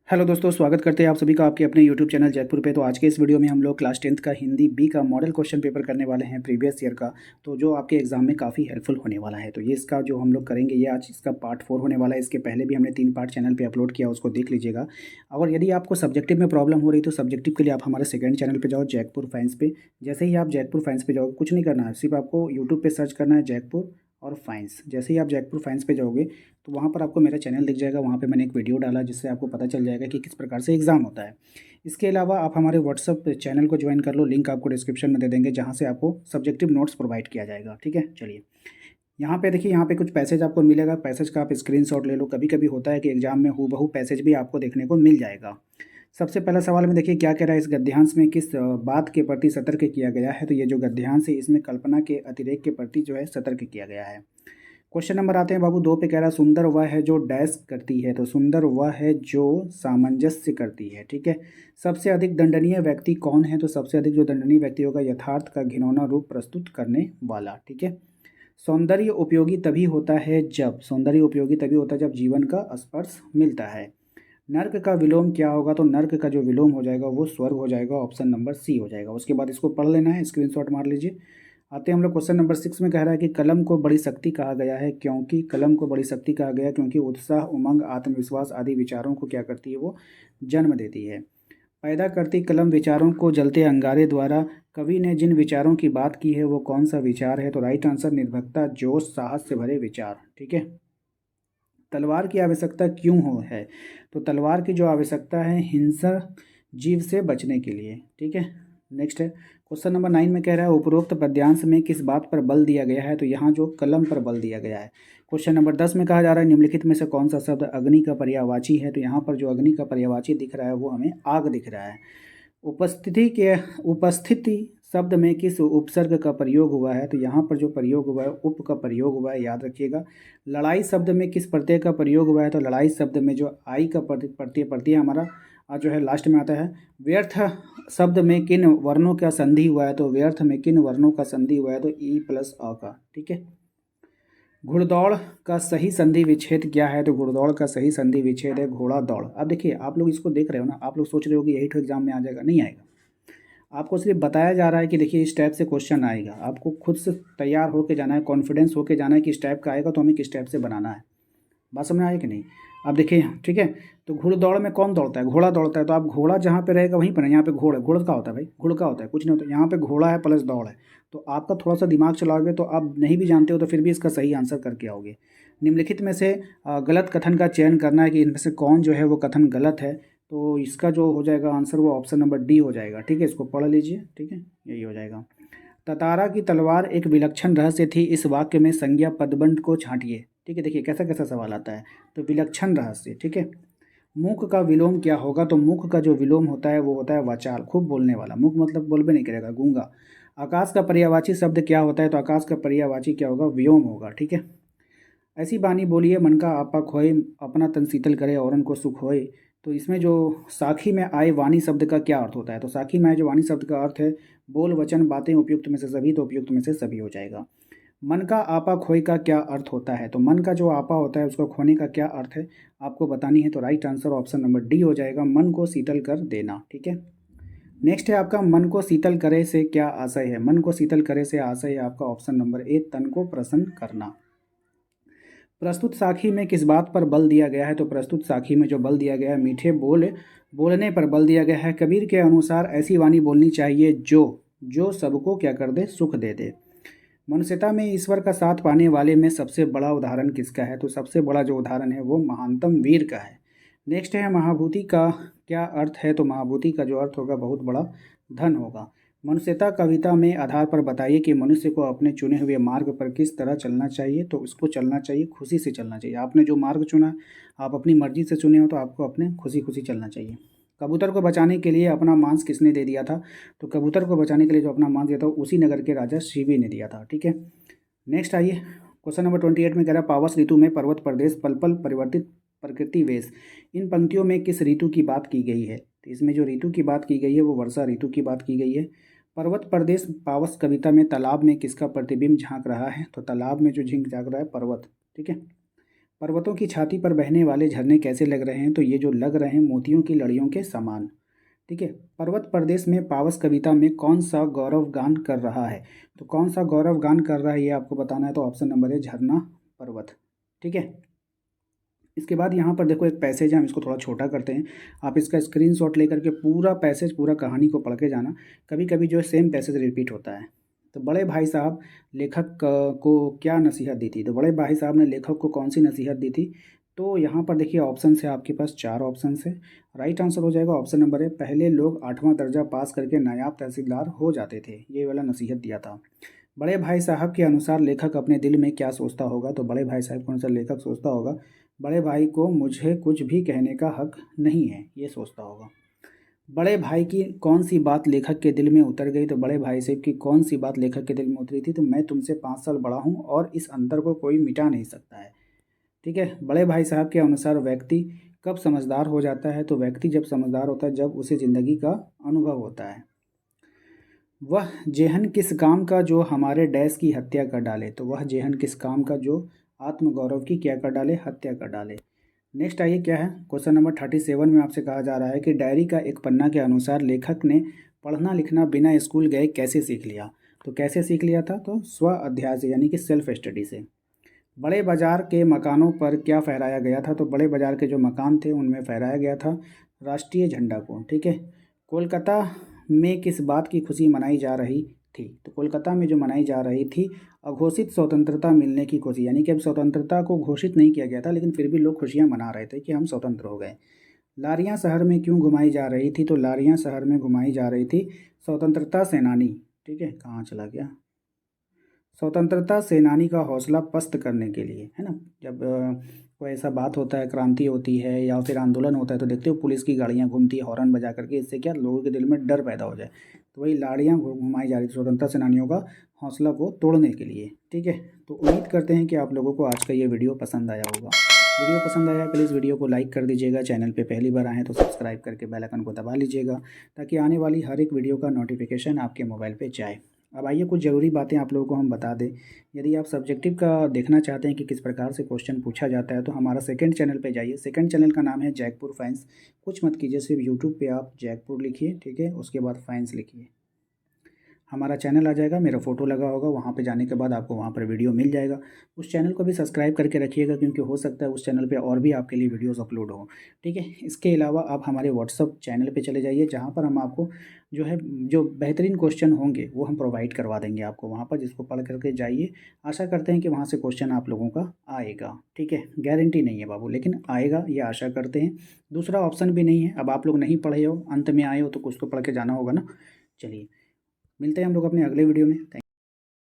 Hello दोस्तों, स्वागत करते हैं आप सभी का आपके अपने यूट्यूब चैनल जयपुर पे। तो आज के इस वीडियो में हम लोग क्लास 10th का हिंदी बी का मॉडल क्वेश्चन पेपर करने वाले हैं प्रीवियस ईयर का। तो जो आपके एग्जाम में काफ़ी हेल्पफुल होने वाला है। तो ये इसका जो हम लोग करेंगे, ये आज इसका पार्ट 4 होने वाला है। इसके पहले भी हमने 3 पार्ट चैनल पर अपलोड किया, उसको देख लीजिएगा। और यदि आपको सब्जेक्टिव में प्रॉब्लम हो रही तो सब्जेक्टिव के लिए आप हमारे सेकेंड चैनल पर जाओ, जयपुर फाइंस पे। जैसे ही आप जयपुर फाइंस पे जाओगे, कुछ नहीं करना है, सिर्फ आपको यूट्यूब पर सर्च करना है जयपुर और फाइंस। जैसे ही आप जयपुर फाइंस पे जाओगे तो वहाँ पर आपको मेरा चैनल दिख जाएगा। वहाँ पे मैंने एक वीडियो डाला जिससे आपको पता चल जाएगा कि किस प्रकार से एग्ज़ाम होता है। इसके अलावा आप हमारे व्हाट्सअप चैनल को ज्वाइन कर लो, लिंक आपको डिस्क्रिप्शन में दे देंगे, जहाँ से आपको सब्जेक्टिव नोट्स प्रोवाइड किया जाएगा। ठीक है, चलिए यहाँ पे देखिए, यहाँ पे कुछ पैसेज आपको मिलेगा। पैसेज का आप स्क्रीनशॉट ले लो। कभी कभी होता है कि एग्जाम में हूबहू पैसेज भी आपको देखने को मिल जाएगा। सबसे पहला सवाल में देखिए क्या कह रहा है, इस गद्यांश में किस बात के प्रति सतर्क किया गया है। तो ये जो गद्यांश है, इसमें कल्पना के अतिरेक के प्रति जो है सतर्क किया गया है। क्वेश्चन नंबर आते हैं बाबू 2 पे। कह रहा है सुंदर वह है जो डैश करती है। तो सुंदर वह है जो सामंजस्य करती है। ठीक है, सबसे अधिक दंडनीय व्यक्ति कौन है। तो सबसे अधिक जो दंडनीय व्यक्ति होगा, यथार्थ का घिनौना रूप प्रस्तुत करने वाला। ठीक है, सौंदर्य उपयोगी तभी होता है जब, सौंदर्य उपयोगी तभी होता है जब जीवन का स्पर्श मिलता है। नर्क का विलोम क्या होगा। तो नर्क का जो विलोम हो जाएगा वो स्वर्ग हो जाएगा। ऑप्शन नंबर सी हो जाएगा। उसके बाद इसको पढ़ लेना है, स्क्रीनशॉट मार लीजिए। आते हैं हम लोग क्वेश्चन नंबर 6 में। कह रहा है कि कलम को बड़ी शक्ति कहा गया है क्योंकि, कलम को बड़ी शक्ति कहा गया क्योंकि उत्साह, उमंग, आत्मविश्वास आदि विचारों को क्या करती है, वो जन्म देती है। पैदा करती कलम विचारों को जलते अंगारे द्वारा। कवि ने जिन विचारों की बात की है वो कौन सा विचार है। तो राइट आंसर निर्भीकता, जोश, साहस से भरे विचार। ठीक है, तलवार की आवश्यकता क्यों हो है। तो तलवार की जो आवश्यकता है, हिंसक जीव से बचने के लिए। ठीक है, नेक्स्ट है क्वेश्चन नंबर 9 में। कह रहा है उपरोक्त पद्यांश में किस बात पर बल दिया गया है। तो यहाँ जो कलम पर बल दिया गया है। क्वेश्चन नंबर 10 में कहा जा रहा है निम्नलिखित में से कौन सा शब्द अग्नि का पर्यायवाची है। तो यहाँ पर जो अग्नि का पर्यायवाची दिख रहा है वो हमें आग दिख रहा है। उपस्थिति शब्द में किस उपसर्ग का प्रयोग हुआ है। तो यहाँ पर जो प्रयोग हुआ है, उप का प्रयोग हुआ है, याद रखिएगा। लड़ाई शब्द में किस प्रत्यय का प्रयोग हुआ है। तो लड़ाई शब्द में जो आई का प्रत्यय हमारा जो है लास्ट में आता है। व्यर्थ शब्द में किन वर्णों का संधि हुआ है। तो व्यर्थ में किन वर्णों का संधि हुआ है। तो ई प्लस अ का। ठीक है, घुड़दौड़ का सही संधि विच्छेद क्या है। तो घुड़दौड़ का सही संधि विच्छेद है घोड़ा दौड़। अब देखिए, आप लोग इसको देख रहे हो ना, आप लोग सोच रहे हो कि यही तो एग्जाम में आ जाएगा। नहीं आएगा, आपको सिर्फ बताया जा रहा है कि देखिए इस टाइप से क्वेश्चन आएगा। आपको खुद से तैयार होके जाना है, कॉन्फिडेंस होके जाना है कि इस टाइप का आएगा तो हमें किस टाइप से बनाना है। बात समझ में आए कि नहीं। अब देखिए, ठीक है, तो घुड़दौड़ में कौन दौड़ता है, घोड़ा दौड़ता है। तो आप घोड़ा जहाँ पे रहेगा वहीं पर है। यहाँ पे घोड़ा, घोड़ का होता है भाई, घुड़ का होता है, कुछ नहीं होता। यहाँ पे घोड़ा है प्लस दौड़ है। तो आपका थोड़ा सा दिमाग चलाओगे तो आप नहीं भी जानते हो तो फिर भी इसका सही आंसर करके आओगे। निम्नलिखित में से गलत कथन का चयन करना है कि इनमें से कौन जो है वो कथन गलत है। तो इसका जो हो जाएगा आंसर वो ऑप्शन नंबर डी हो जाएगा। ठीक है, इसको पढ़ लीजिए। ठीक है, यही हो जाएगा। ततारा की तलवार एक विलक्षण रहस्य थी, इस वाक्य में संज्ञा पदबंध को छांटिए। ठीक है, देखिए कैसा कैसा सवाल आता है। तो विलक्षण रहस्य। ठीक है, मुख का विलोम क्या होगा। तो मुख का जो विलोम होता है वो होता है वाचाल, खूब बोलने वाला। मुख मतलब बोलबे नहीं करेगा, गूंगा। आकाश का पर्यायवाची शब्द क्या होता है। तो आकाश का पर्यायवाची क्या होगा, व्योम होगा। ठीक है, ऐसी बानी बोलिए मन का आपा खोए, अपना तन शीतल करे औरन को सुख होए। तो इसमें जो साखी में आए वाणी शब्द का क्या अर्थ होता है। तो साखी में आए जो वाणी शब्द का अर्थ है, बोल, वचन, बातें, उपयुक्त में से सभी। तो उपयुक्त में से सभी हो जाएगा। मन का आपा खोए का क्या अर्थ होता है। तो मन का जो आपा होता है उसको खोने का क्या अर्थ है आपको बतानी है। तो right answer option number D हो जाएगा, मन को शीतल कर देना। ठीक है, नेक्स्ट है आपका मन को शीतल करे से क्या आशय है। मन को शीतल करे से आशय है आपका ऑप्शन नंबर ए, तन को प्रसन्न करना। प्रस्तुत साखी में किस बात पर बल दिया गया है। तो प्रस्तुत साखी में जो बल दिया गया है, मीठे बोलने पर बल दिया गया है। कबीर के अनुसार ऐसी वाणी बोलनी चाहिए जो सबको क्या कर दे, सुख दे दे। मनुष्यता में ईश्वर का साथ पाने वाले में सबसे बड़ा उदाहरण किसका है। तो सबसे बड़ा जो उदाहरण है वो महानतम वीर का है। नेक्स्ट है महाभूति का क्या अर्थ है। तो महाभूति का जो अर्थ होगा बहुत बड़ा धन होगा। मनुष्यता कविता में आधार पर बताइए कि मनुष्य को अपने चुने हुए मार्ग पर किस तरह चलना चाहिए। तो उसको चलना चाहिए, खुशी से चलना चाहिए। आपने जो मार्ग चुना, आप अपनी मर्जी से चुने हो तो आपको अपने खुशी खुशी चलना चाहिए। कबूतर को बचाने के लिए अपना मांस किसने दे दिया था। तो कबूतर को बचाने के लिए जो अपना मांस दिया था उसी नगर के राजा शिवी ने दिया था। ठीक है, नेक्स्ट आइए क्वेश्चन नंबर 28 में। कह रहा है पावस ऋतु में पर्वत प्रदेश पल पल परिवर्तित प्रकृति वेश। इन पंक्तियों में किस ऋतु की बात की गई है। तो इसमें जो ऋतु की बात की गई है वो वर्षा ऋतु की बात की गई है। पर्वत प्रदेश पावस कविता में तालाब में किसका प्रतिबिंब झांक रहा है। तो तालाब में जो झिंक झांक रहा है पर्वत। ठीक है, पर्वतों की छाती पर बहने वाले झरने कैसे लग रहे हैं? तो ये जो लग रहे हैं मोतियों की लड़ियों के समान। ठीक है। पर्वत प्रदेश में पावस कविता में कौन सा गौरव गान कर रहा है? तो कौन सा गौरव गान कर रहा है ये आपको बताना है। तो ऑप्शन नंबर है झरना पर्वत। ठीक है। इसके बाद यहाँ पर देखो एक पैसेज है, हम इसको थोड़ा छोटा करते हैं। आप इसका स्क्रीनशॉट लेकर के पूरा पैसेज पूरा कहानी को पढ़ के जाना। कभी कभी जो है सेम पैसेज रिपीट होता है। तो बड़े भाई साहब लेखक को क्या नसीहत दी थी? तो बड़े भाई साहब ने लेखक को कौन सी नसीहत दी थी? तो यहाँ पर देखिए ऑप्शन है आपके पास, 4 ऑप्शन है। राइट आंसर हो जाएगा ऑप्शन नंबर है, पहले लोग 8वां दर्जा पास करके नायाब तहसीलदार हो जाते थे, ये वाला नसीहत दिया था। बड़े भाई साहब के अनुसार लेखक अपने दिल में क्या सोचता होगा? तो बड़े भाई साहब के अनुसार लेखक सोचता होगा, बड़े भाई को मुझे कुछ भी कहने का हक नहीं है, ये सोचता होगा। बड़े भाई की कौन सी बात लेखक के दिल में उतर गई? तो बड़े भाई साहब की कौन सी बात लेखक के दिल में उतरी थी? तो मैं तुमसे 5 साल बड़ा हूँ और इस अंतर को कोई मिटा नहीं सकता है। ठीक है। बड़े भाई साहब के अनुसार व्यक्ति कब समझदार हो जाता है? तो व्यक्ति जब समझदार होता है जब उसे ज़िंदगी का अनुभव होता है। वह जेहन किस काम का जो हमारे डैश की हत्या कर डाले? तो वह जेहन किस काम का जो आत्मगौरव की क्या कर डाले? हत्या कर डाले। नेक्स्ट आइए क्या है, क्वेश्चन नंबर 37 में आपसे कहा जा रहा है कि डायरी का एक पन्ना के अनुसार लेखक ने पढ़ना लिखना बिना स्कूल गए कैसे सीख लिया? तो कैसे सीख लिया था? तो स्व अध्याय से, यानी कि सेल्फ स्टडी से। बड़े बाजार के मकानों पर क्या फहराया गया था? तो बड़े बाजार के जो मकान थे उनमें फहराया गया था राष्ट्रीय झंडा को। ठीक है। कोलकाता में किस बात की खुशी मनाई जा रही थी? तो कोलकाता में जो मनाई जा रही थी अघोषित स्वतंत्रता मिलने की खुशी, यानी कि अब स्वतंत्रता को घोषित नहीं किया गया था लेकिन फिर भी लोग खुशियां मना रहे थे कि हम स्वतंत्र हो गए। लारियां शहर में क्यों घुमाई जा रही थी? तो लारियां शहर में घुमाई जा रही थी स्वतंत्रता सेनानी, ठीक है, कहाँ चला गया, स्वतंत्रता सेनानी का हौसला पस्त करने के लिए, है ना। जब कोई ऐसा बात होता है, क्रांति होती है या फिर आंदोलन होता है, तो देखते हो पुलिस की गाड़ियाँ घूमती है हॉर्न बजा करके, इससे क्या लोगों के दिल में डर पैदा हो जाए। तो वही लाड़ियाँ घुमाई जा रही थी स्वतंत्रता सेनानियों का हौसला को तोड़ने के लिए। ठीक है। तो उम्मीद करते हैं कि आप लोगों को आज का ये वीडियो पसंद आया होगा। वीडियो पसंद आया प्लीज़ वीडियो को लाइक कर दीजिएगा, चैनल पे पहली बार आएँ तो सब्सक्राइब करके बेल आइकन को दबा लीजिएगा ताकि आने वाली हर एक वीडियो का नोटिफिकेशन आपके मोबाइल पे जाए। अब आइए कुछ ज़रूरी बातें आप लोगों को हम बता दें। यदि आप सब्जेक्टिव का देखना चाहते हैं कि किस प्रकार से क्वेश्चन पूछा जाता है तो हमारा सेकंड चैनल पे जाइए। सेकंड चैनल का नाम है जैकपुर फाइंस। कुछ मत कीजिए, सिर्फ यूट्यूब पे आप जैकपुर लिखिए, ठीक है, उसके बाद फाइंस लिखिए, हमारा चैनल आ जाएगा, मेरा फ़ोटो लगा होगा, वहाँ पे जाने के बाद आपको वहाँ पर वीडियो मिल जाएगा। उस चैनल को भी सब्सक्राइब करके रखिएगा क्योंकि हो सकता है उस चैनल पे और भी आपके लिए वीडियोस अपलोड हो। ठीक है। इसके अलावा आप हमारे व्हाट्सअप चैनल पे चले जाइए जहाँ पर हम आपको जो है जो बेहतरीन क्वेश्चन होंगे वो हम प्रोवाइड करवा देंगे आपको वहाँ पर, जिसको पढ़ करके जाइए। आशा करते हैं कि वहाँ से क्वेश्चन आप लोगों का आएगा। ठीक है। गारंटी नहीं है बाबू, लेकिन आएगा ये आशा करते हैं। दूसरा ऑप्शन भी नहीं है। अब आप लोग नहीं पढ़े हो, अंत में आए हो तो कुछ तो पढ़ के जाना होगा ना। चलिए मिलते हैं हम लोग अपने अगले वीडियो में। थैंक